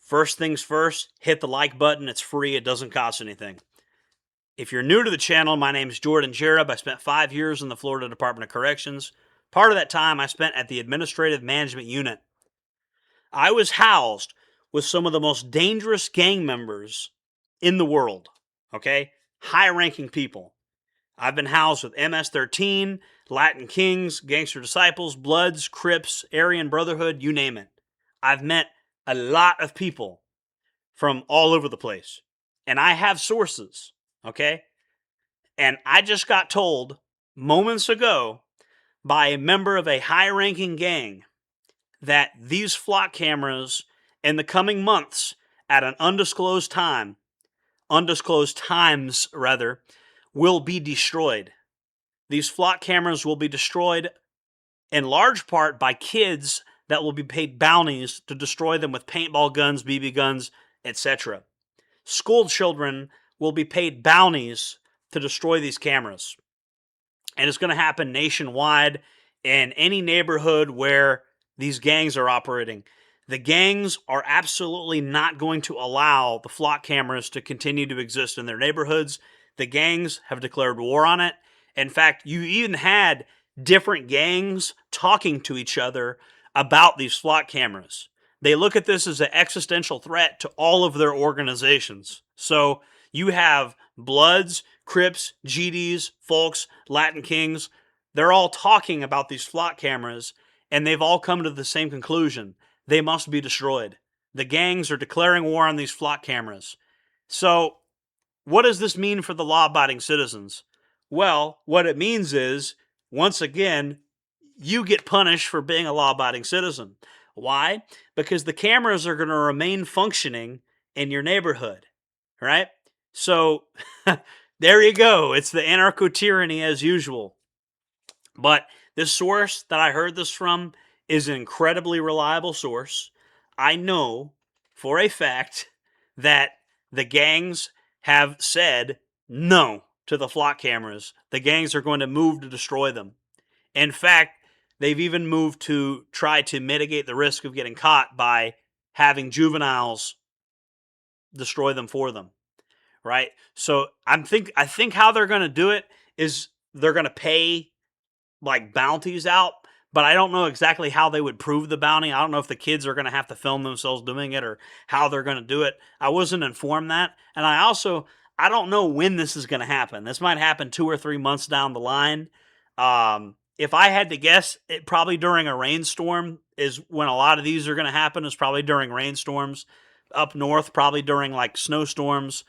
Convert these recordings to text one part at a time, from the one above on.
First things first, hit the like button. It's free. It doesn't cost anything. If you're new to the channel, my name is Jordan Jareb. I spent 5 years in the Florida Department of Corrections. Part of that time I spent at the Administrative Management Unit. I was housed with some of the most dangerous gang members in the world, okay? High-ranking people. I've been housed with MS-13, Latin Kings, Gangster Disciples, Bloods, Crips, Aryan Brotherhood, you name it. I've met a lot of people from all over the place. And I have sources, okay? And I just got told moments ago by a member of a high-ranking gang that these flock cameras in the coming months at an undisclosed times rather, will be destroyed. These flock cameras will be destroyed in large part by kids that will be paid bounties to destroy them with paintball guns, BB guns, etc. School children will be paid bounties to destroy these cameras. And it's going to happen nationwide in any neighborhood where these gangs are operating. The gangs are absolutely not going to allow the flock cameras to continue to exist in their neighborhoods. The gangs have declared war on it. In fact, you even had different gangs talking to each other about these flock cameras. They look at this as an existential threat to all of their organizations. So you have Bloods, Crips, GDs, Folks, Latin Kings. They're all talking about these flock cameras, and they've all come to the same conclusion. They must be destroyed. The gangs are declaring war on these flock cameras. So what does this mean for the law-abiding citizens? Well, what it means is, once again, you get punished for being a law-abiding citizen. Why? Because the cameras are going to remain functioning in your neighborhood, right? So there you go. It's the anarcho-tyranny as usual. But this source that I heard this from is an incredibly reliable source. I know for a fact that the gangs have said no to the flock cameras. The gangs are going to move to destroy them. In fact, they've even moved to try to mitigate the risk of getting caught by having juveniles destroy them for them, right? So I think how they're going to do it is they're going to pay like bounties out, but I don't know exactly how they would prove the bounty. I don't know if the kids are going to have to film themselves doing it or how they're going to do it. I wasn't informed that. And I don't know when this is going to happen. This might happen 2 or 3 months down the line. If I had to guess, it probably during a rainstorm is when a lot of these are going to happen. Is probably during rainstorms up north, probably during like snowstorms,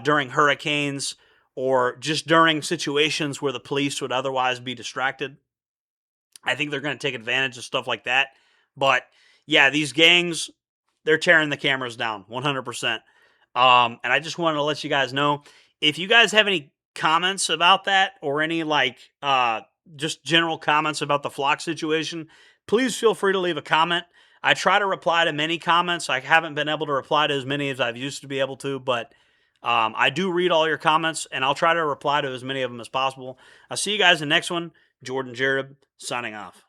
during hurricanes, or just during situations where the police would otherwise be distracted. I think they're going to take advantage of stuff like that. But yeah, these gangs, they're tearing the cameras down 100%. And I just wanted to let you guys know, if you guys have any comments about that or any just general comments about the flock situation, please feel free to leave a comment. I try to reply to many comments. I haven't been able to reply to as many as I've used to be able to, but I do read all your comments, and I'll try to reply to as many of them as possible. I'll see you guys in the next one. Jordan Jareb, signing off.